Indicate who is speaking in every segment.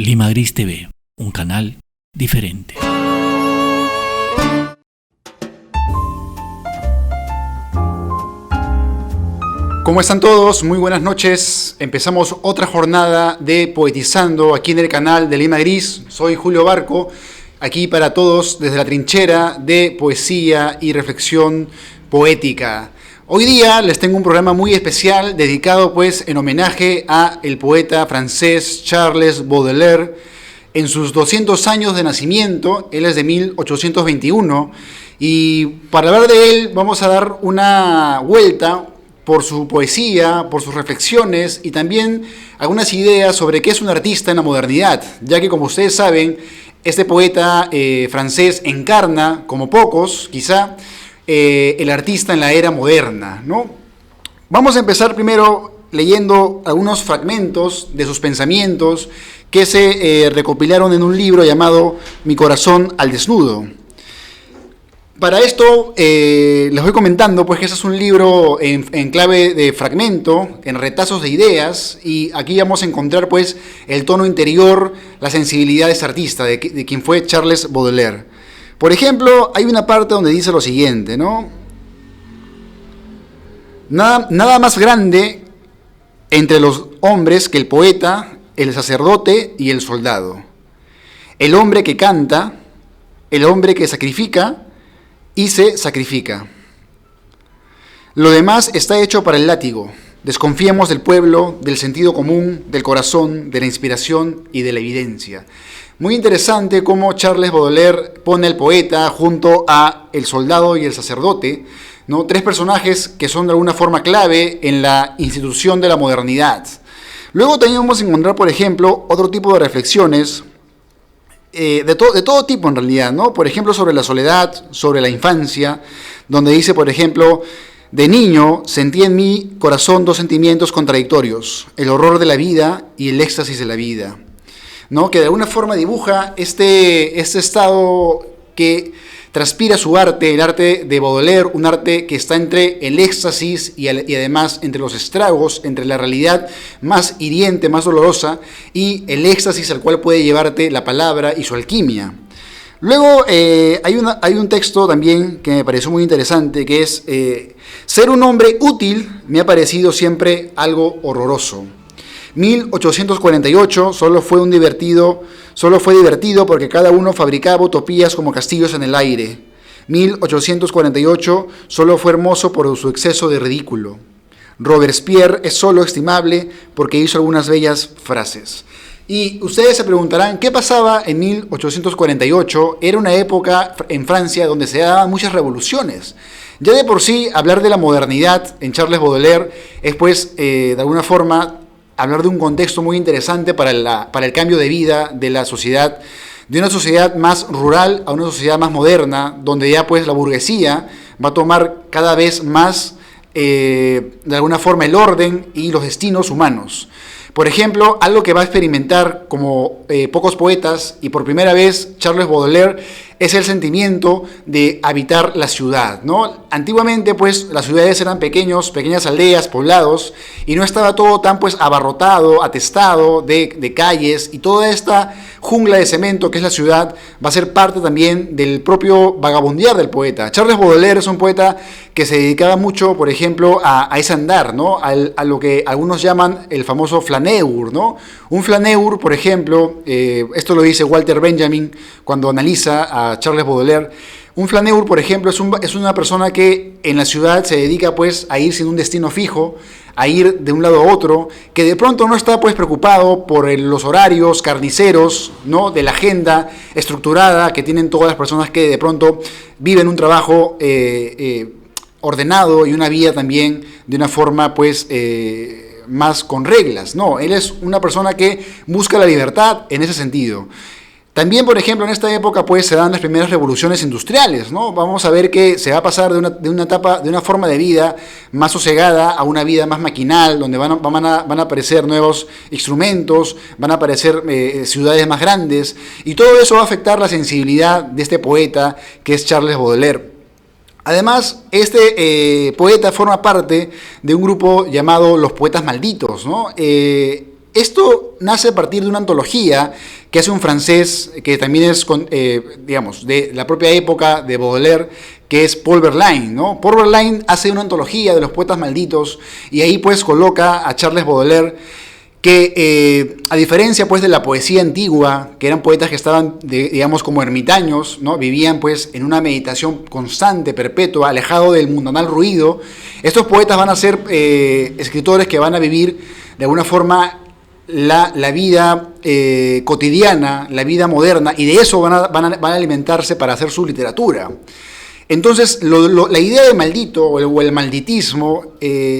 Speaker 1: Lima Gris TV, un canal diferente.
Speaker 2: ¿Cómo están todos? Muy buenas noches. Empezamos otra jornada de Poetizando aquí en el canal de Lima Gris. Soy Julio Barco, aquí para todos desde la trinchera de poesía y reflexión poética. Hoy día les tengo un programa muy especial dedicado pues en homenaje a el poeta francés Charles Baudelaire en sus 200 años de nacimiento. Él es de 1821 y para hablar de él vamos a dar una vuelta por su poesía, por sus reflexiones y también algunas ideas sobre qué es un artista en la modernidad, ya que como ustedes saben, este poeta francés encarna, como pocos quizá, el artista en la era moderna, ¿no? Vamos a empezar primero leyendo algunos fragmentos de sus pensamientos que se recopilaron en un libro llamado Mi corazón al desnudo. Para esto les voy comentando pues que este es un libro en clave de fragmento, en retazos de ideas, y aquí vamos a encontrar pues el tono interior, la sensibilidad de ese artista, de quien fue Charles Baudelaire. Por ejemplo, hay una parte donde dice lo siguiente, ¿no? Nada más grande entre los hombres que el poeta, el sacerdote y el soldado. El hombre que canta, el hombre que sacrifica y se sacrifica. Lo demás está hecho para el látigo. Desconfiemos del pueblo, del sentido común, del corazón, de la inspiración y de la evidencia. Muy interesante cómo Charles Baudelaire pone al poeta junto a el soldado y el sacerdote, ¿no? Tres personajes que son de alguna forma clave en la institución de la modernidad. Luego también vamos a encontrar, por ejemplo, otro tipo de reflexiones de todo tipo en realidad, ¿no? Por ejemplo, sobre la soledad, sobre la infancia, donde dice, por ejemplo, de niño sentí en mi corazón dos sentimientos contradictorios, el horror de la vida y el éxtasis de la vida, ¿no? Que de alguna forma dibuja este estado que transpira su arte, el arte de Baudelaire, un arte que está entre el éxtasis y además entre los estragos, entre la realidad más hiriente, más dolorosa, y el éxtasis al cual puede llevarte la palabra y su alquimia. Luego hay un texto también que me pareció muy interesante, que es ser un hombre útil me ha parecido siempre algo horroroso. 1848 solo fue divertido porque cada uno fabricaba utopías como castillos en el aire. 1848 solo fue hermoso por su exceso de ridículo. Robespierre es solo estimable porque hizo algunas bellas frases. Y ustedes se preguntarán, ¿qué pasaba en 1848? Era una época en Francia donde se daban muchas revoluciones. Ya de por sí, hablar de la modernidad en Charles Baudelaire es pues, de alguna forma, hablar de un contexto muy interesante para el cambio de vida de la sociedad, de una sociedad más rural a una sociedad más moderna, donde ya pues la burguesía va a tomar cada vez más, de alguna forma, el orden y los destinos humanos. Por ejemplo, algo que va a experimentar como pocos poetas y por primera vez Charles Baudelaire es el sentimiento de habitar la ciudad, ¿no? Antiguamente, pues, las ciudades eran pequeñas aldeas, poblados, y no estaba todo tan, pues, abarrotado, atestado de calles, y toda esta jungla de cemento que es la ciudad va a ser parte también del propio vagabundear del poeta. Charles Baudelaire es un poeta que se dedicaba mucho, por ejemplo, a ese andar, ¿no? A lo que algunos llaman el famoso flaneur, ¿no? Un flaneur, por ejemplo, esto lo dice Walter Benjamin cuando analiza a Charles Baudelaire. Un flaneur, por ejemplo, es una persona que en la ciudad se dedica pues a ir sin un destino fijo, a ir de un lado a otro, que de pronto no está pues preocupado por los horarios carniceros, ¿no? De la agenda estructurada que tienen todas las personas que de pronto viven un trabajo ordenado y una vida también de una forma pues más con reglas. No, él es una persona que busca la libertad en ese sentido. También, por ejemplo, en esta época pues se dan las primeras revoluciones industriales, ¿no? Vamos a ver que se va a pasar de una etapa, de una forma de vida más sosegada a una vida más maquinal, donde van a aparecer nuevos instrumentos, van a aparecer ciudades más grandes, y todo eso va a afectar la sensibilidad de este poeta que es Charles Baudelaire. Además, este poeta forma parte de un grupo llamado Los Poetas Malditos, ¿no? Esto nace a partir de una antología que hace un francés que también es, digamos, de la propia época de Baudelaire, que es Paul Verlaine, ¿no? Paul Verlaine hace una antología de los poetas malditos y ahí pues coloca a Charles Baudelaire, que a diferencia pues de la poesía antigua, que eran poetas que estaban, digamos, como ermitaños, ¿no? Vivían pues en una meditación constante, perpetua, alejado del mundanal ruido. Estos poetas van a ser escritores que van a vivir de alguna forma la vida cotidiana, la vida moderna, y de eso van a alimentarse para hacer su literatura. Entonces, la idea de maldito o el malditismo,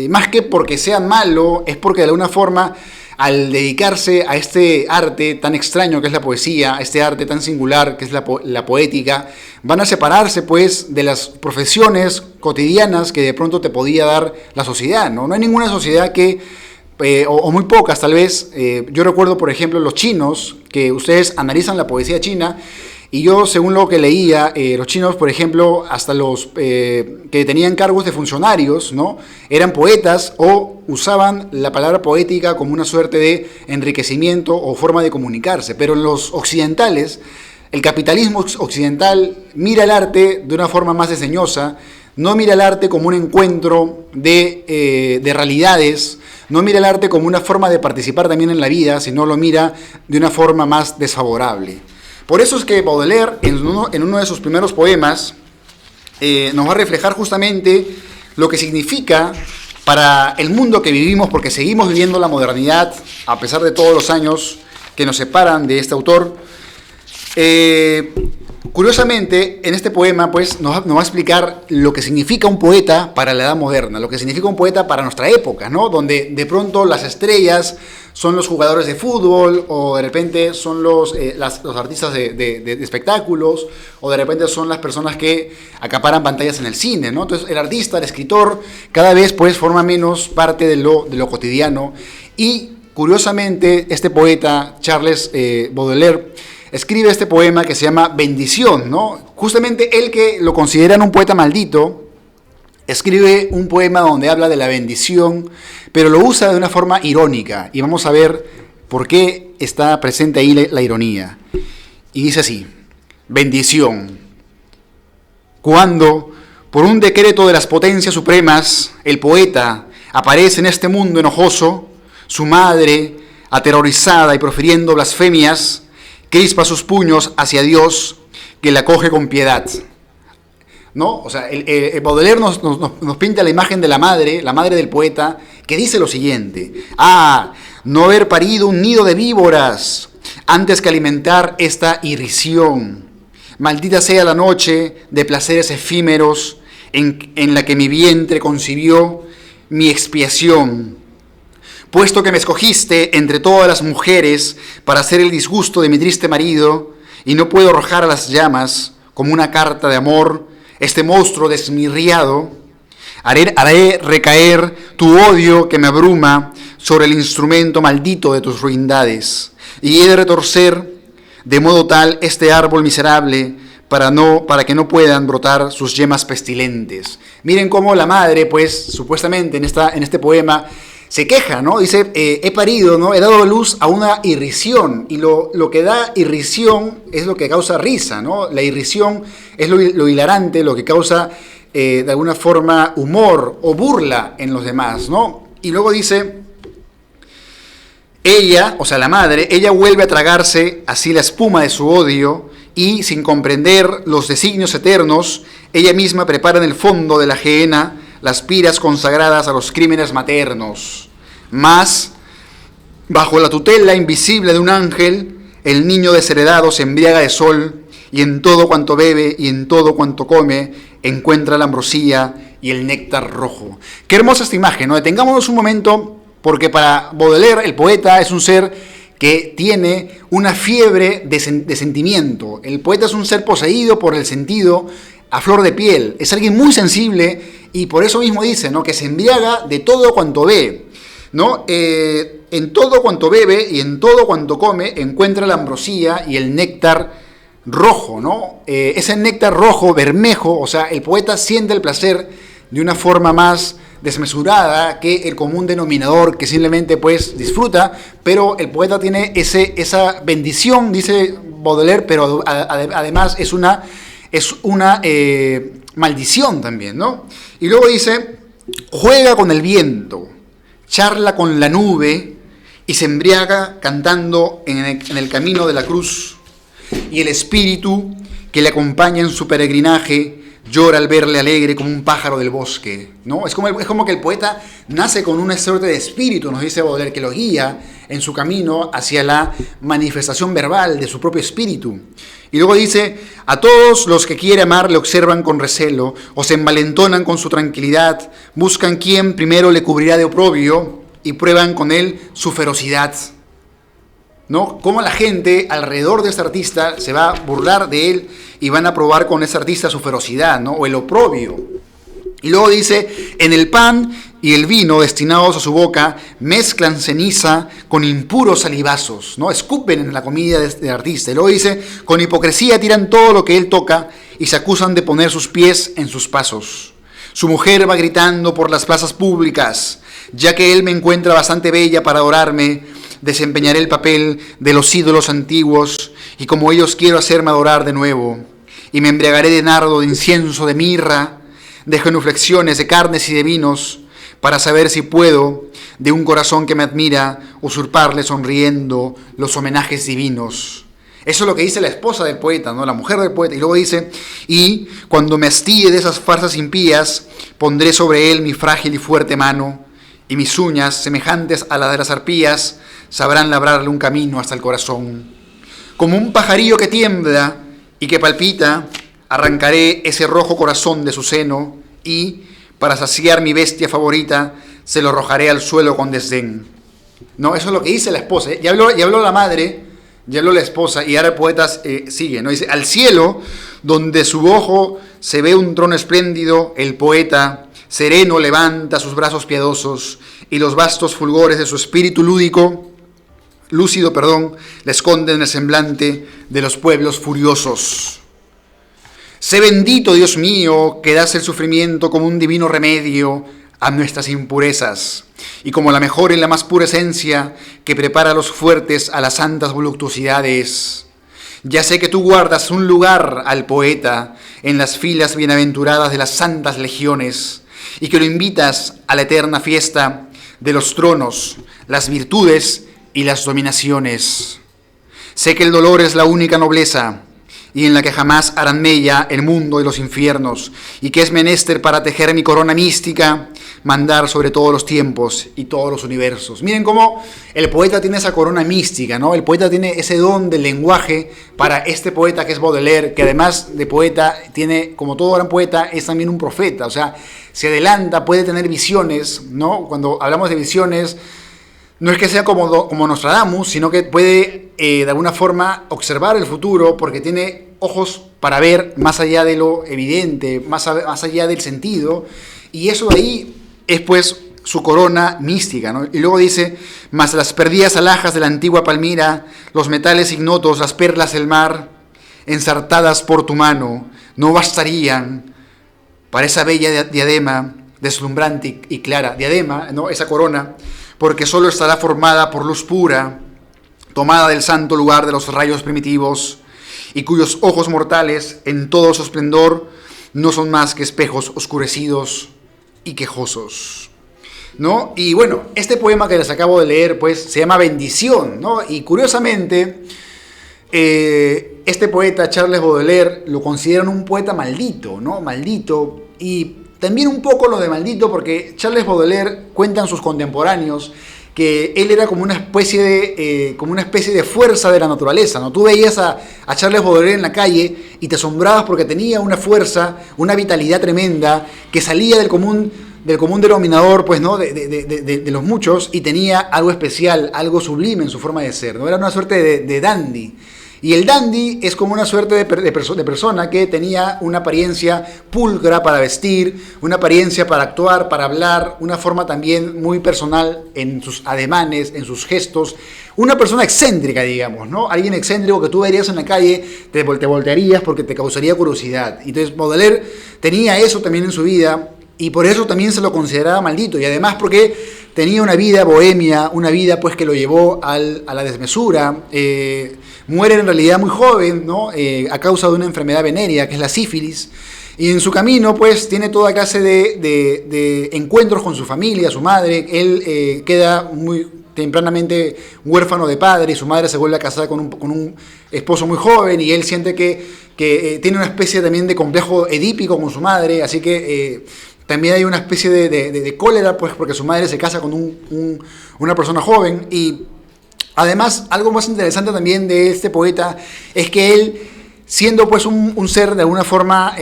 Speaker 2: más que porque sea malo, es porque de alguna forma, al dedicarse a este arte tan extraño que es la poesía, a este arte tan singular que es la poética, van a separarse pues de las profesiones cotidianas que de pronto te podía dar la sociedad, ¿no? No hay ninguna sociedad que, o muy pocas tal vez, yo recuerdo por ejemplo los chinos, que ustedes analizan la poesía china, y yo, según lo que leía, los chinos, por ejemplo, hasta los que tenían cargos de funcionarios, ¿no? Eran poetas o usaban la palabra poética como una suerte de enriquecimiento o forma de comunicarse. Pero en los occidentales, el capitalismo occidental mira el arte de una forma más desdeñosa, no mira el arte como un encuentro de realidades, no mira el arte como una forma de participar también en la vida, sino lo mira de una forma más desfavorable. Por eso es que Baudelaire, en uno de sus primeros poemas, nos va a reflejar justamente lo que significa para el mundo que vivimos, porque seguimos viviendo la modernidad, a pesar de todos los años que nos separan de este autor. Curiosamente, en este poema pues, nos va a explicar lo que significa un poeta para la edad moderna, lo que significa un poeta para nuestra época, ¿no? Donde de pronto las estrellas son los jugadores de fútbol, o de repente son los artistas de espectáculos, o de repente son las personas que acaparan pantallas en el cine, ¿no? Entonces el artista, el escritor, cada vez pues, forma menos parte de lo cotidiano. Y curiosamente, este poeta, Charles Baudelaire, escribe este poema que se llama Bendición, ¿no? Justamente él, que lo consideran un poeta maldito, escribe un poema donde habla de la bendición, pero lo usa de una forma irónica, y vamos a ver por qué está presente ahí la ironía. Y dice así: bendición. Cuando, por un decreto de las potencias supremas, el poeta aparece en este mundo enojoso, su madre, aterrorizada y profiriendo blasfemias, crispa sus puños hacia Dios, que la acoge con piedad. ¿No? O sea, el Baudelaire nos pinta la imagen de la madre del poeta, que dice lo siguiente: no haber parido un nido de víboras antes que alimentar esta irrisión. Maldita sea la noche de placeres efímeros en la que mi vientre concibió mi expiación. Puesto que me escogiste entre todas las mujeres para hacer el disgusto de mi triste marido, y no puedo arrojar a las llamas como una carta de amor este monstruo desmirriado, haré recaer tu odio que me abruma sobre el instrumento maldito de tus ruindades, y he de retorcer de modo tal este árbol miserable para que no puedan brotar sus yemas pestilentes. Miren cómo la madre, pues, supuestamente en este poema, se queja, ¿no? Dice, he parido, ¿no? He dado luz a una irrisión, y lo que da irrisión es lo que causa risa, ¿no? La irrisión es lo hilarante, lo que causa, de alguna forma, humor o burla en los demás, ¿no? Y luego dice, ella, o sea, la madre, ella vuelve a tragarse así la espuma de su odio, y sin comprender los designios eternos, ella misma prepara en el fondo de la gehenna las piras consagradas a los crímenes maternos. Mas, bajo la tutela invisible de un ángel, el niño desheredado se embriaga de sol, y en todo cuanto bebe y en todo cuanto come, encuentra la ambrosía y el néctar rojo. Qué hermosa esta imagen, ¿no? Detengámonos un momento, porque para Baudelaire, el poeta, es un ser que tiene una fiebre de sentimiento. El poeta es un ser poseído por el sentido a flor de piel. Es alguien muy sensible, y por eso mismo dice, ¿no?, que se embriaga de todo cuanto ve, ¿no? En todo cuanto bebe y en todo cuanto come encuentra la ambrosía y el néctar rojo, ¿no? Ese néctar rojo, bermejo, o sea, el poeta siente el placer de una forma más desmesurada que el común denominador que simplemente pues disfruta, pero el poeta tiene esa bendición, dice Baudelaire, pero además es una maldición también, ¿no? Y luego dice, juega con el viento, charla con la nube y se embriaga cantando en el camino de la cruz, y el espíritu que le acompaña en su peregrinaje llora al verle alegre como un pájaro del bosque, ¿no? Es como que el poeta nace con una suerte de espíritu, nos dice Baudelaire, que lo guía en su camino hacia la manifestación verbal de su propio espíritu. Y luego dice, a todos los que quiere amar le observan con recelo, o se envalentonan con su tranquilidad, buscan quien primero le cubrirá de oprobio y prueban con él su ferocidad, ¿no? Cómo la gente alrededor de este artista se va a burlar de él y van a probar con ese artista su ferocidad, ¿no? O el oprobio. Y luego dice, en el pan y el vino destinados a su boca mezclan ceniza con impuros salivazos, ¿no? Escupen en la comida del artista. Y luego dice, con hipocresía tiran todo lo que él toca y se acusan de poner sus pies en sus pasos. Su mujer va gritando por las plazas públicas, ya que él me encuentra bastante bella para adorarme, desempeñaré el papel de los ídolos antiguos, y como ellos quiero hacerme adorar de nuevo, y me embriagaré de nardo, de incienso, de mirra, de genuflexiones, de carnes y de vinos, para saber si puedo, de un corazón que me admira, usurparle sonriendo los homenajes divinos. Eso es lo que dice la esposa del poeta, ¿no? La mujer del poeta. Y luego dice, y cuando me hastíe de esas farsas impías, pondré sobre él mi frágil y fuerte mano, y mis uñas, semejantes a las de las arpías, sabrán labrarle un camino hasta el corazón. Como un pajarillo que tiembla y que palpita, arrancaré ese rojo corazón de su seno y, para saciar mi bestia favorita, se lo arrojaré al suelo con desdén. No, eso es lo que dice la esposa. Ya habló la madre, ya habló la esposa, y ahora el poeta sigue, ¿no? Dice, al cielo, donde su ojo se ve un trono espléndido, el poeta sereno levanta sus brazos piadosos y los vastos fulgores de su espíritu lúcido, le esconden el semblante de los pueblos furiosos. Sé bendito, Dios mío, que das el sufrimiento como un divino remedio a nuestras impurezas, y como la mejor y la más pura esencia que prepara a los fuertes a las santas voluptuosidades. Ya sé que tú guardas un lugar al poeta en las filas bienaventuradas de las santas legiones, y que lo invitas a la eterna fiesta de los tronos, las virtudes y las dominaciones. Sé que el dolor es la única nobleza, y en la que jamás harán mella el mundo y los infiernos, y que es menester para tejer mi corona mística, mandar sobre todos los tiempos y todos los universos. Miren cómo el poeta tiene esa corona mística, ¿no? El poeta tiene ese don del lenguaje para este poeta que es Baudelaire, que además de poeta tiene, como todo gran poeta, es también un profeta, o sea, se adelanta, puede tener visiones, ¿no? Cuando hablamos de visiones, no es que sea como Nostradamus, sino que puede de alguna forma observar el futuro, porque tiene ojos para ver más allá de lo evidente, más allá del sentido, y eso de ahí es pues su corona mística, ¿no? Y luego dice, mas las perdidas alhajas de la antigua Palmira, los metales ignotos, las perlas del mar, ensartadas por tu mano, no bastarían para esa bella diadema, deslumbrante y clara, diadema, ¿no? Esa corona, porque solo estará formada por luz pura, tomada del santo lugar de los rayos primitivos, y cuyos ojos mortales, en todo su esplendor, no son más que espejos oscurecidos y quejosos, ¿no? Y bueno, este poema que les acabo de leer, pues, se llama Bendición, ¿no? Y curiosamente, este poeta, Charles Baudelaire, lo consideran un poeta maldito, ¿no? Maldito, y también un poco lo de maldito, porque Charles Baudelaire cuentan sus contemporáneos que él era como una especie de fuerza de la naturaleza, ¿no? Tú veías a Charles Baudelaire en la calle y te asombrabas porque tenía una fuerza, una vitalidad tremenda que salía del común denominador, pues, ¿no? de los muchos, y tenía algo especial, algo sublime en su forma de ser, ¿no? Era una suerte de dandy. Y el dandy es como una suerte de persona que tenía una apariencia pulcra para vestir, una apariencia para actuar, para hablar, una forma también muy personal en sus ademanes, en sus gestos. Una persona excéntrica, digamos, ¿no? Alguien excéntrico que tú verías en la calle, te voltearías porque te causaría curiosidad. Entonces Baudelaire tenía eso también en su vida. y por eso también se lo consideraba maldito, y además porque tenía una vida bohemia, una vida pues que lo llevó a la desmesura. Muere en realidad muy joven, ¿no? A causa de una enfermedad venérea que es la sífilis, y en su camino pues tiene toda clase de encuentros con su familia, su madre. Él queda muy tempranamente huérfano de padre, y su madre se vuelve a casar con un esposo muy joven, y él siente que tiene una especie también de complejo edípico con su madre, así que también hay una especie de cólera, pues porque su madre se casa con una persona joven. Y además, algo más interesante también de este poeta es que él, siendo pues un ser de alguna forma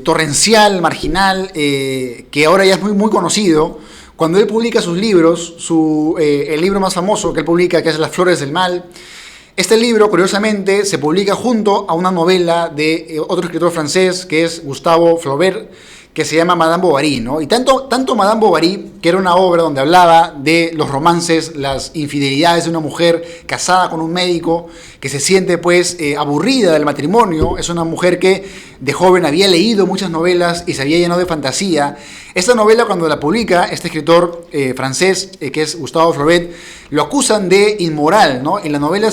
Speaker 2: torrencial, marginal, que ahora ya es muy, muy conocido, cuando él publica sus libros, el libro más famoso que él publica, que es Las Flores del Mal, este libro, curiosamente, se publica junto a una novela de otro escritor francés, que es Gustave Flaubert, que se llama Madame Bovary, ¿no? Y tanto Madame Bovary, que era una obra donde hablaba de los romances, las infidelidades de una mujer casada con un médico, que se siente pues aburrida del matrimonio. Es una mujer que de joven había leído muchas novelas y se había llenado de fantasía. Esta novela, cuando la publica este escritor francés, que es Gustave Flaubert, lo acusan de inmoral, ¿no? En la novela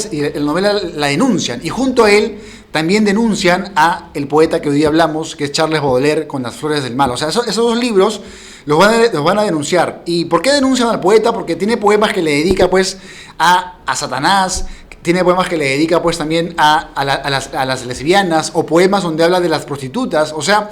Speaker 2: la denuncian, y junto a él también denuncian a el poeta que hoy día hablamos, que es Charles Baudelaire, con Las Flores del Mal. O sea, esos dos libros los van a denunciar. ¿Y por qué denuncian al poeta? Porque tiene poemas que le dedica pues a Satanás, tiene poemas que le dedica pues también a las lesbianas, o poemas donde habla de las prostitutas. O sea,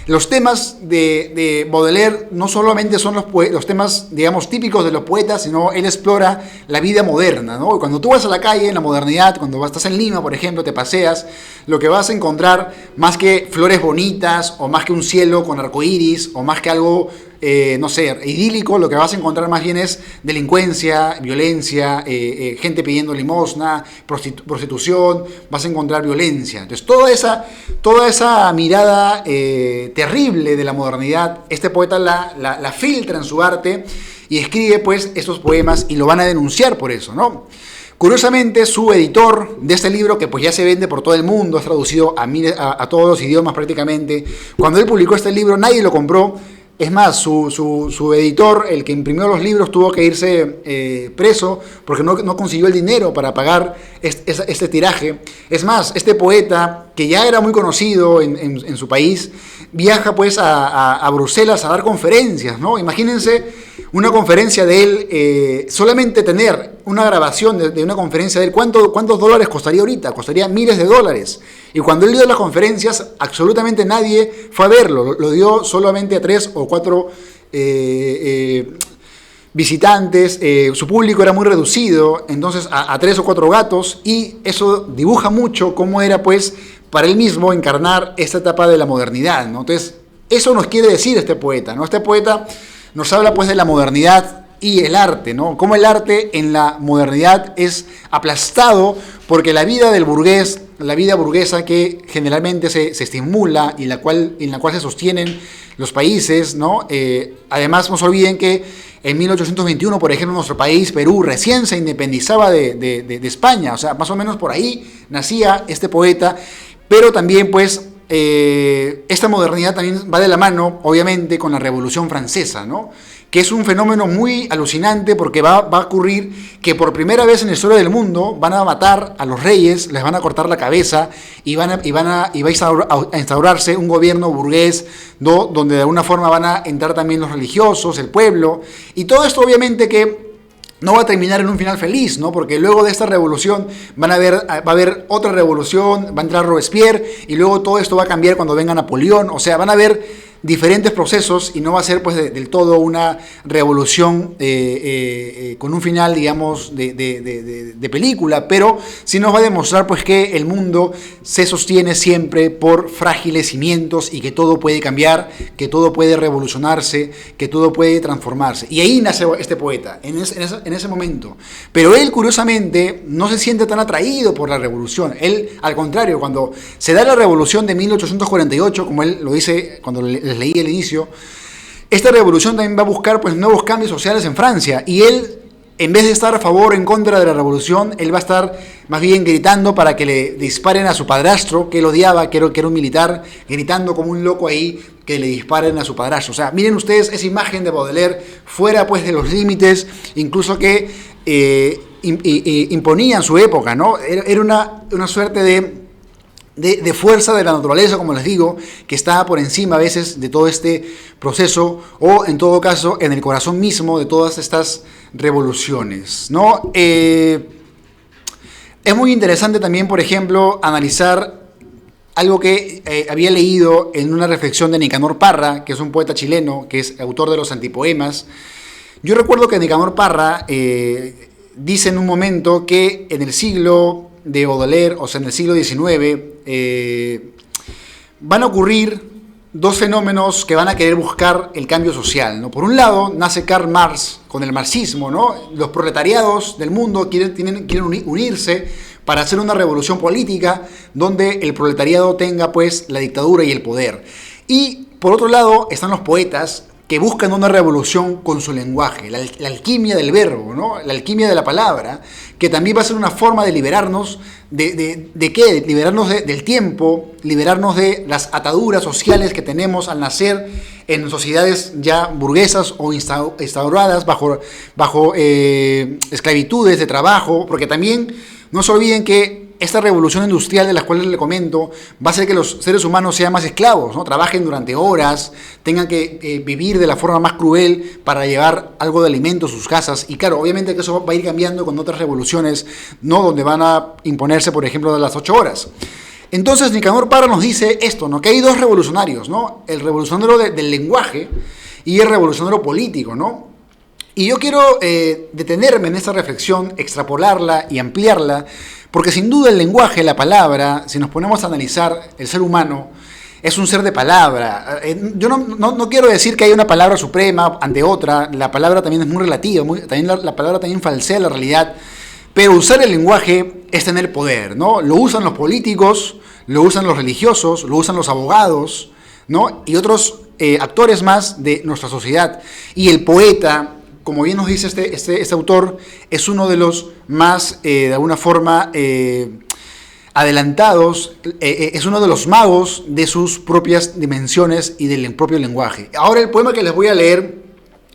Speaker 2: los temas de Baudelaire no solamente son los temas, digamos, típicos de los poetas, sino él explora la vida moderna, ¿no? Y cuando tú vas a la calle, en la modernidad, cuando estás en Lima, por ejemplo, te paseas, lo que vas a encontrar, más que flores bonitas, o más que un cielo con arcoíris, o más que algo, no sé, idílico, lo que vas a encontrar más bien es delincuencia, violencia, gente pidiendo limosna, prostitución, vas a encontrar violencia. Entonces, toda esa mirada terrible de la modernidad, este poeta la filtra en su arte y escribe pues estos poemas, y lo van a denunciar por eso, ¿no? Curiosamente, su editor de este libro, que pues ya se vende por todo el mundo, es traducido a todos los idiomas prácticamente, cuando él publicó este libro nadie lo compró. Es más, su editor, el que imprimió los libros, tuvo que irse preso porque no consiguió el dinero para pagar este tiraje. Es más, este poeta, que ya era muy conocido en su país, viaja pues a Bruselas a dar conferencias, ¿no? Imagínense una conferencia de él, solamente tener una grabación de una conferencia de él, ¿cuántos dólares costaría ahorita? Costaría miles de dólares. Y cuando él dio las conferencias, absolutamente nadie fue a verlo, lo dio solamente a 3 o 4 visitantes. Su público era muy reducido, entonces a 3 o 4 gatos, y eso dibuja mucho cómo era pues para él mismo encarnar esta etapa de la modernidad, ¿no? Entonces, eso nos quiere decir este poeta, ¿no? Este poeta nos habla pues de la modernidad y el arte, ¿no? Cómo el arte en la modernidad es aplastado porque la vida del burgués, la vida burguesa que generalmente se estimula y en la cual se sostienen los países, ¿no? Además, no se olviden que en 1821, por ejemplo, nuestro país, Perú, recién se independizaba de España. O sea, más o menos por ahí nacía este poeta, pero también pues esta modernidad también va de la mano, obviamente, con la Revolución Francesa, ¿no? Que es un fenómeno muy alucinante, porque va a ocurrir que por primera vez en la historia del mundo van a matar a los reyes, les van a cortar la cabeza, y va a instaurarse un gobierno burgués, ¿no? Donde de alguna forma van a entrar también los religiosos, el pueblo, y todo esto obviamente que no va a terminar en un final feliz, ¿no? Porque luego de esta revolución va a haber otra revolución, va a entrar Robespierre, y luego todo esto va a cambiar cuando venga Napoleón. O sea, van a haber diferentes procesos, y no va a ser pues del todo una revolución con un final, digamos, de película, pero sí nos va a demostrar pues que el mundo se sostiene siempre por frágiles cimientos, y que todo puede cambiar, que todo puede revolucionarse, que todo puede transformarse. Y ahí nace este poeta, en ese momento. Pero él, curiosamente, no se siente tan atraído por la revolución. Él, al contrario, cuando se da la revolución de 1848, como él lo dice cuando les leí al inicio, esta revolución también va a buscar pues nuevos cambios sociales en Francia, y él en vez de estar a favor o en contra de la revolución, él va a estar más bien gritando para que le disparen a su padrastro, que él odiaba, que era un militar, gritando como un loco ahí, que le disparen a su padrastro. O sea, miren ustedes esa imagen de Baudelaire, fuera pues de los límites, incluso que imponían su época, ¿no? Era una suerte de fuerza de la naturaleza, como les digo, que está por encima a veces de todo este proceso, o en todo caso en el corazón mismo de todas estas revoluciones, ¿no? Es muy interesante también, por ejemplo, analizar algo que había leído en una reflexión de Nicanor Parra, que es un poeta chileno, que es autor de los antipoemas. Yo recuerdo que Nicanor Parra dice en un momento que en el siglo de Baudelaire, o sea, en el siglo XIX, van a ocurrir dos fenómenos que van a querer buscar el cambio social, ¿no? Por un lado, nace Karl Marx con el marxismo, ¿no? Los proletariados del mundo quieren unirse para hacer una revolución política donde el proletariado tenga, pues, la dictadura y el poder. Y, por otro lado, están los poetas que buscan una revolución con su lenguaje, la alquimia del verbo, ¿no? La alquimia de la palabra, que también va a ser una forma de liberarnos ¿de qué? Liberarnos del tiempo, liberarnos de las ataduras sociales que tenemos al nacer en sociedades ya burguesas o instauradas bajo esclavitudes de trabajo, porque también no se olviden que esta revolución industrial de la cual les comento va a hacer que los seres humanos sean más esclavos, ¿no? Trabajen durante horas, tengan que vivir de la forma más cruel para llevar algo de alimento a sus casas. Y claro, obviamente que eso va a ir cambiando con otras revoluciones, ¿no? Donde van a imponerse, por ejemplo, de las 8 horas. Entonces Nicanor Parra nos dice esto, ¿no? Que hay dos revolucionarios, ¿no? El revolucionario del lenguaje y el revolucionario político, ¿no? Y yo quiero detenerme en esta reflexión, extrapolarla y ampliarla, porque sin duda el lenguaje, la palabra, si nos ponemos a analizar el ser humano, es un ser de palabra. Yo no quiero decir que hay una palabra suprema ante otra, la palabra también es muy relativa, también la palabra también falsea la realidad, pero usar el lenguaje es tener poder, ¿no? Lo usan los políticos, lo usan los religiosos, lo usan los abogados, ¿no? Y otros actores más de nuestra sociedad. Y el poeta, como bien nos dice este autor, es uno de los más, de alguna forma, adelantados, es uno de los magos de sus propias dimensiones y del propio lenguaje. Ahora el poema que les voy a leer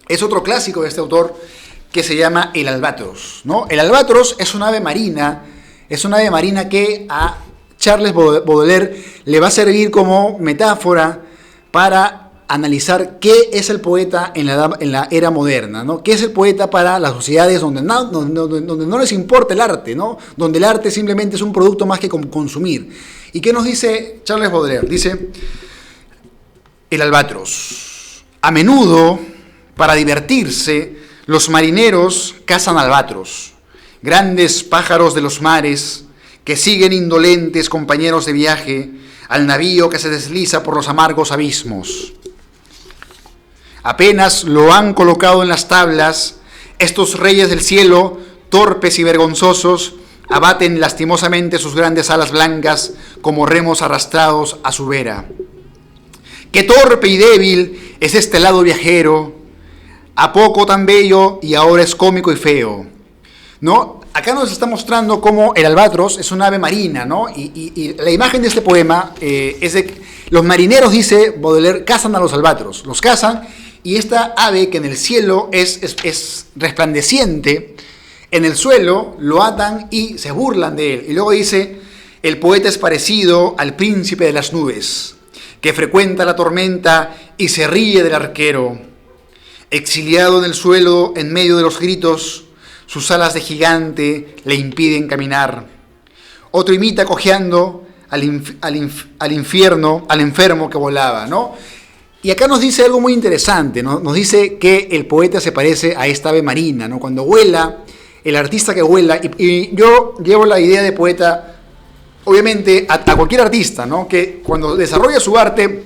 Speaker 2: es otro clásico de este autor que se llama El Albatros, ¿no? El albatros es una ave marina que a Charles Baudelaire le va a servir como metáfora para analizar qué es el poeta en la era moderna, ¿no? ¿Qué es el poeta para las sociedades donde no les importa el arte, ¿no? Donde el arte simplemente es un producto más que consumir. ¿Y qué nos dice Charles Baudelaire? Dice, el albatros. A menudo, para divertirse, los marineros cazan albatros, grandes pájaros de los mares que siguen indolentes compañeros de viaje al navío que se desliza por los amargos abismos. Apenas lo han colocado en las tablas, estos reyes del cielo, torpes y vergonzosos, abaten lastimosamente sus grandes alas blancas como remos arrastrados a su vera. ¡Qué torpe y débil es este lado viajero! A poco tan bello y ahora es cómico y feo, ¿no? Acá nos está mostrando cómo el albatros es un ave marina, ¿no? Y la imagen de este poema es de que los marineros, dice Baudelaire, cazan a los albatros, los cazan. Y esta ave que en el cielo es resplandeciente, en el suelo lo atan y se burlan de él. Y luego dice, el poeta es parecido al príncipe de las nubes, que frecuenta la tormenta y se ríe del arquero. Exiliado en el suelo, en medio de los gritos, sus alas de gigante le impiden caminar. Otro imita cojeando al enfermo que volaba, ¿no? Y acá nos dice algo muy interesante, ¿no? Nos dice que el poeta se parece a esta ave marina, ¿no? Cuando vuela, el artista que vuela, y yo llevo la idea de poeta, obviamente, a cualquier artista, ¿no? Que cuando desarrolla su arte,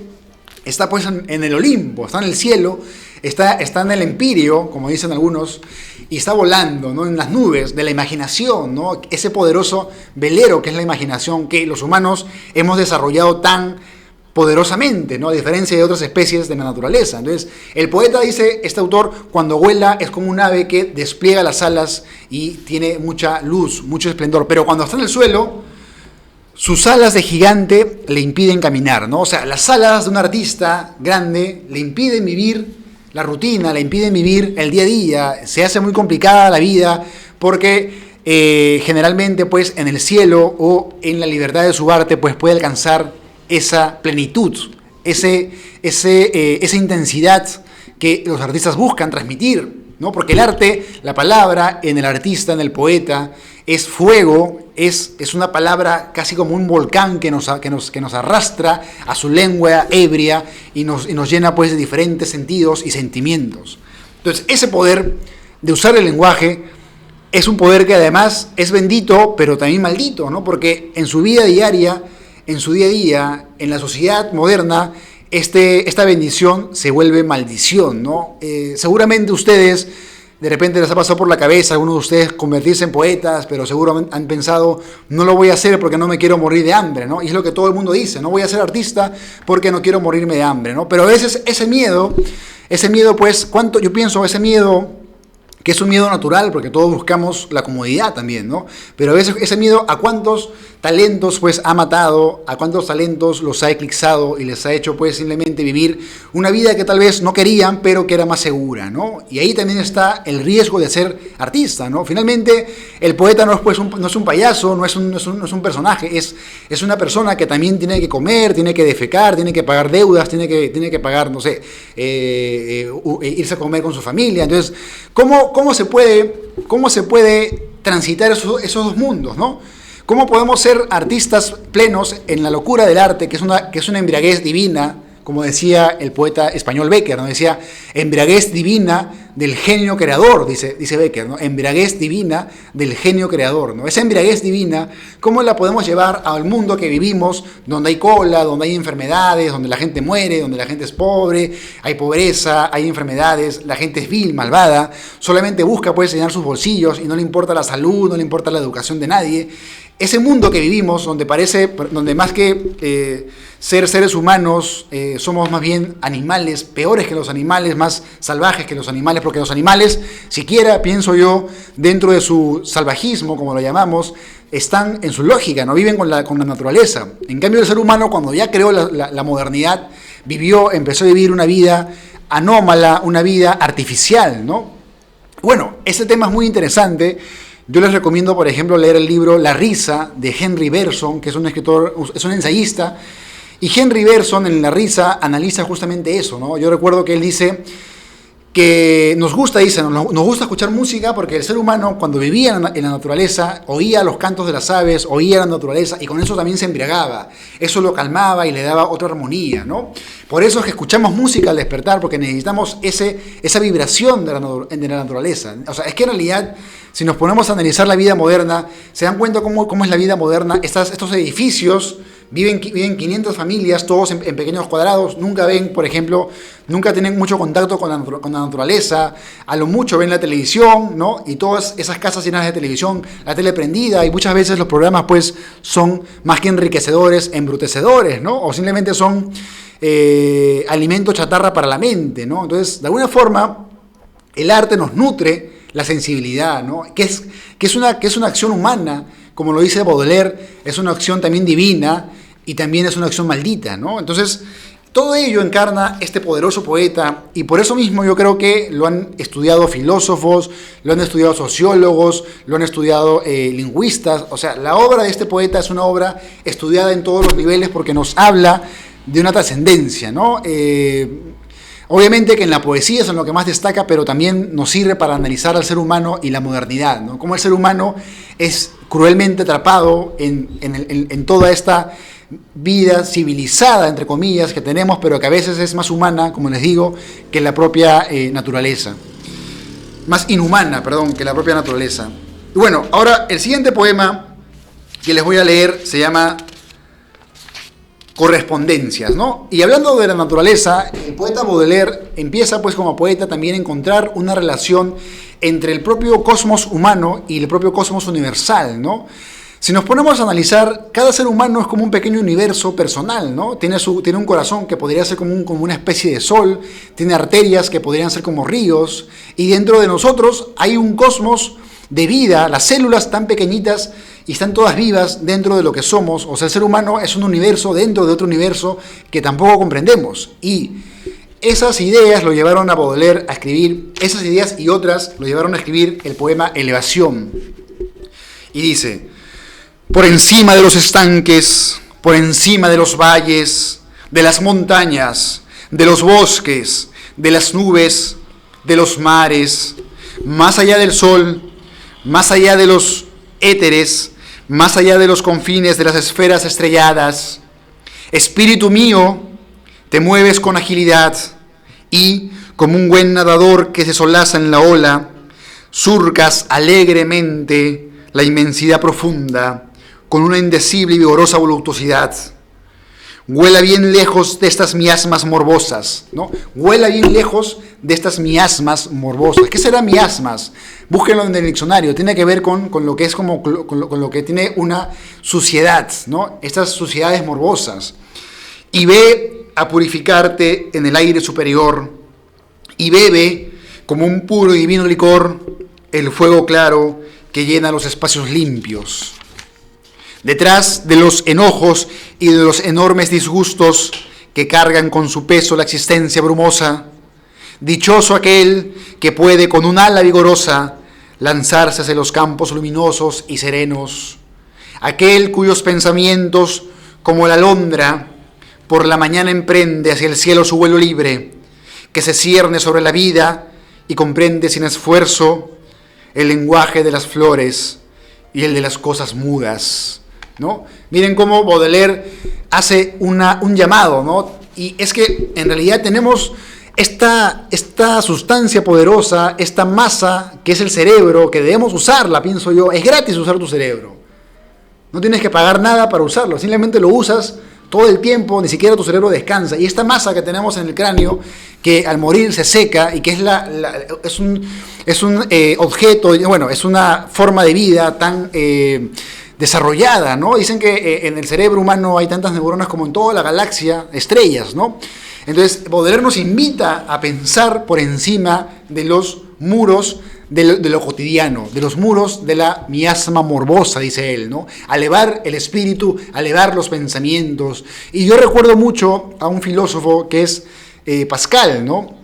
Speaker 2: está pues en el Olimpo, está en el cielo, está en el empíreo, como dicen algunos, y está volando, ¿no? En las nubes de la imaginación, ¿no? Ese poderoso velero que es la imaginación que los humanos hemos desarrollado tan poderosamente, ¿no? A diferencia de otras especies de la naturaleza. Entonces, el poeta dice, este autor, cuando vuela es como un ave que despliega las alas y tiene mucha luz, mucho esplendor, pero cuando está en el suelo, sus alas de gigante le impiden caminar, ¿no? O sea, las alas de un artista grande le impiden vivir la rutina, le impiden vivir el día a día, se hace muy complicada la vida porque generalmente pues en el cielo o en la libertad de su arte pues puede alcanzar esa plenitud, esa intensidad que los artistas buscan transmitir, ¿no? Porque el arte, la palabra en el artista, en el poeta, es fuego, es una palabra casi como un volcán que nos arrastra a su lengua ebria y nos llena pues de diferentes sentidos y sentimientos. Entonces, ese poder de usar el lenguaje es un poder que además es bendito, pero también maldito, ¿no? Porque en su vida diaria, en su día a día, en la sociedad moderna, esta bendición se vuelve maldición, ¿no? Seguramente ustedes, de repente les ha pasado por la cabeza, algunos de ustedes convertirse en poetas, pero seguramente han pensado, no lo voy a hacer porque no me quiero morir de hambre, ¿no? Y es lo que todo el mundo dice, no voy a ser artista porque no quiero morirme de hambre, ¿no? Pero a veces ese miedo pues, yo pienso, ese miedo, que es un miedo natural, porque todos buscamos la comodidad también, ¿no? Pero a veces ese miedo, ¿a cuántos talentos pues ha matado? ¿A cuántos talentos los ha eclipsado y les ha hecho pues simplemente vivir una vida que tal vez no querían, pero que era más segura, ¿no? Y ahí también está el riesgo de ser artista, ¿no? Finalmente, el poeta no es un payaso, no es un personaje, es una persona que también tiene que comer, tiene que defecar, tiene que pagar deudas, tiene que pagar, no sé, irse a comer con su familia. Entonces, ¿cómo se puede transitar esos dos mundos, ¿no? ¿Cómo podemos ser artistas plenos en la locura del arte, que es una embriaguez divina, como decía el poeta español Bécquer, ¿no? Decía, embriaguez divina del genio creador, dice Bécquer, ¿no? Embriaguez divina del genio creador, ¿no? Esa embriaguez divina, ¿cómo la podemos llevar al mundo que vivimos, donde hay cola, donde hay enfermedades, donde la gente muere, donde la gente es pobre, hay pobreza, hay enfermedades, la gente es vil, malvada, solamente busca pues llenar sus bolsillos y no le importa la salud, no le importa la educación de nadie? Ese mundo que vivimos, donde más que ser seres humanos, somos más bien animales, peores que los animales, más salvajes que los animales, porque los animales, siquiera, pienso yo, dentro de su salvajismo, como lo llamamos, están en su lógica, no viven con la naturaleza. En cambio, el ser humano, cuando ya creó la modernidad, empezó a vivir una vida anómala, una vida artificial, ¿no? Bueno, ese tema es muy interesante. Yo les recomiendo, por ejemplo, leer el libro La risa, de Henry Bergson, que es un escritor, es un ensayista, y Henry Bergson en La risa analiza justamente eso, ¿no? Yo recuerdo que él dice que nos gusta escuchar música porque el ser humano, cuando vivía en la naturaleza, oía los cantos de las aves, oía la naturaleza, y con eso también se embriagaba. Eso lo calmaba y le daba otra armonía, ¿no? Por eso es que escuchamos música al despertar, porque necesitamos esa vibración de la naturaleza. O sea, es que en realidad, si nos ponemos a analizar la vida moderna, se dan cuenta cómo es la vida moderna. Estos edificios viven 500 familias, todos en pequeños cuadrados, nunca tienen mucho contacto con la naturaleza, a lo mucho ven la televisión, ¿no? Y todas esas casas llenas de televisión, la tele prendida, y muchas veces los programas pues son más que enriquecedores, embrutecedores, ¿no? O simplemente son alimento chatarra para la mente, ¿no? Entonces, de alguna forma, el arte nos nutre la sensibilidad, ¿no? Que es una acción humana, como lo dice Baudelaire, es una acción también divina y también es una acción maldita, ¿no? Entonces, todo ello encarna este poderoso poeta, y por eso mismo yo creo que lo han estudiado filósofos, lo han estudiado sociólogos, lo han estudiado lingüistas. O sea, la obra de este poeta es una obra estudiada en todos los niveles porque nos habla de una trascendencia, ¿no? Obviamente que en la poesía es en lo que más destaca, pero también nos sirve para analizar al ser humano y la modernidad, ¿no? Cómo el ser humano es cruelmente atrapado en toda esta vida civilizada, entre comillas, que tenemos, pero que a veces es más humana, como les digo, que la propia naturaleza. Más inhumana, perdón, que la propia naturaleza. Y bueno, ahora el siguiente poema que les voy a leer se llama Correspondencias, ¿no? Y hablando de la naturaleza, el poeta Baudelaire empieza pues como poeta también a encontrar una relación entre el propio cosmos humano y el propio cosmos universal, ¿no? Si nos ponemos a analizar, cada ser humano es como un pequeño universo personal, ¿no? Tiene un corazón que podría ser como una especie de sol, tiene arterias que podrían ser como ríos, y dentro de nosotros hay un cosmos de vida, las células tan pequeñitas y están todas vivas dentro de lo que somos. O sea, el ser humano es un universo dentro de otro universo que tampoco comprendemos. Y esas ideas lo llevaron a Baudelaire a escribir, esas ideas y otras lo llevaron a escribir el poema Elevación. Y dice: por encima de los estanques, por encima de los valles, de las montañas, de los bosques, de las nubes, de los mares, más allá del sol, más allá de los éteres, más allá de los confines de las esferas estrelladas, espíritu mío, te mueves con agilidad y, como un buen nadador que se solaza en la ola, surcas alegremente la inmensidad profunda con una indecible y vigorosa voluptuosidad. Vuela bien lejos de estas miasmas morbosas, ¿no? Vuela bien lejos de estas miasmas morbosas. ¿Qué serán miasmas? Búsquenlo en el diccionario. Tiene que ver con lo que es como con lo que tiene una suciedad, ¿no? Estas suciedades morbosas. Y ve a purificarte en el aire superior y bebe como un puro y divino licor el fuego claro que llena los espacios limpios. Detrás de los enojos y de los enormes disgustos que cargan con su peso la existencia brumosa, dichoso aquel que puede con un ala vigorosa lanzarse hacia los campos luminosos y serenos, aquel cuyos pensamientos, como la alondra, por la mañana emprende hacia el cielo su vuelo libre, que se cierne sobre la vida y comprende sin esfuerzo el lenguaje de las flores y el de las cosas mudas, ¿no? Miren cómo Baudelaire hace un llamado, ¿no? Y es que en realidad tenemos esta sustancia poderosa, esta masa que es el cerebro, que debemos usarla, pienso yo. Es gratis usar tu cerebro. No tienes que pagar nada para usarlo, simplemente lo usas todo el tiempo, ni siquiera tu cerebro descansa. Y esta masa que tenemos en el cráneo, que al morir se seca y que es un objeto, bueno, es una forma de vida tan desarrollada, ¿no? Dicen que en el cerebro humano hay tantas neuronas como en toda la galaxia, estrellas, ¿no? Entonces, Baudelaire nos invita a pensar por encima de los muros de lo cotidiano, de los muros de la miasma morbosa, dice él, ¿no? A elevar el espíritu, a elevar los pensamientos. Y yo recuerdo mucho a un filósofo que es Pascal, ¿no?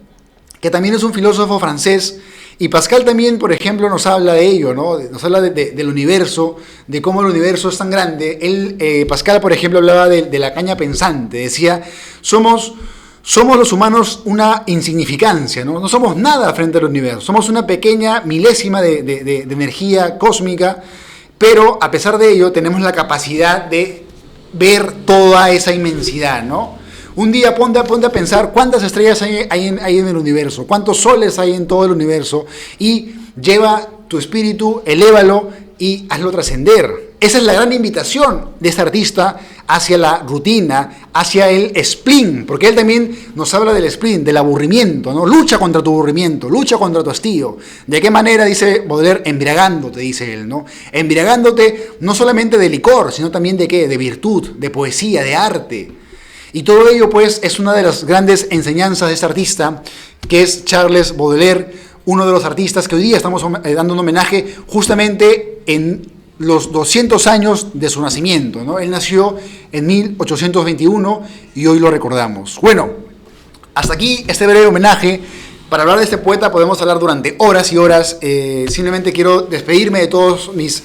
Speaker 2: Que también es un filósofo francés. Y Pascal también, por ejemplo, nos habla de ello, ¿no? Nos habla del universo, de cómo el universo es tan grande. Pascal, por ejemplo, hablaba de la caña pensante. Decía, somos los humanos una insignificancia, ¿no? No somos nada frente al universo. Somos una pequeña milésima de energía cósmica, pero a pesar de ello tenemos la capacidad de ver toda esa inmensidad, ¿no? Un día ponte a pensar cuántas estrellas hay en el universo, cuántos soles hay en todo el universo, y lleva tu espíritu, elévalo y hazlo trascender. Esa es la gran invitación de este artista hacia la rutina, hacia el spleen, porque él también nos habla del spleen, del aburrimiento, ¿no? Lucha contra tu aburrimiento, lucha contra tu hastío. ¿De qué manera? Dice Baudelaire, embriagándote, dice él, ¿no? Embriagándote no solamente de licor, sino también de ¿qué? De virtud, de poesía, de arte. Y todo ello, pues, es una de las grandes enseñanzas de este artista, que es Charles Baudelaire, uno de los artistas que hoy día estamos dando un homenaje justamente en los 200 años de su nacimiento, ¿no? Él nació en 1821 y hoy lo recordamos. Bueno, hasta aquí este breve homenaje. Para hablar de este poeta podemos hablar durante horas y horas. Simplemente quiero despedirme de todos mis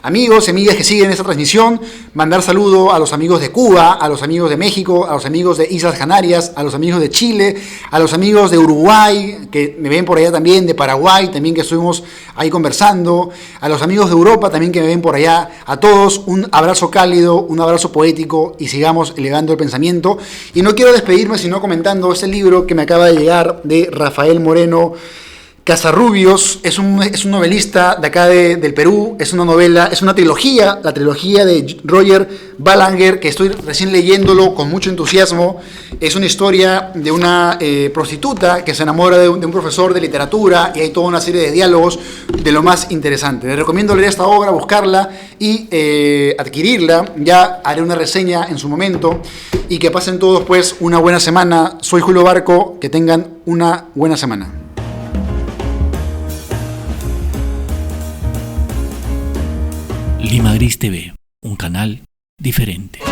Speaker 2: amigos y amigas que siguen esta transmisión, mandar saludo a los amigos de Cuba, a los amigos de México, a los amigos de Islas Canarias, a los amigos de Chile, a los amigos de Uruguay, que me ven por allá también, de Paraguay, también que estuvimos ahí conversando, a los amigos de Europa también que me ven por allá, a todos un abrazo cálido, un abrazo poético y sigamos elevando el pensamiento. Y no quiero despedirme sino comentando este libro que me acaba de llegar de Rafael Moreno Casarrubios es un novelista de acá del Perú, es una novela, es una trilogía, la trilogía de Roger Balaguer, que estoy recién leyéndolo con mucho entusiasmo. Es una historia de una prostituta que se enamora de un profesor de literatura y hay toda una serie de diálogos de lo más interesante. Les recomiendo leer esta obra, buscarla y adquirirla. Ya haré una reseña en su momento y que pasen todos pues una buena semana. Soy Julio Barco, que tengan una buena semana.
Speaker 1: Lima Gris TV, un canal diferente.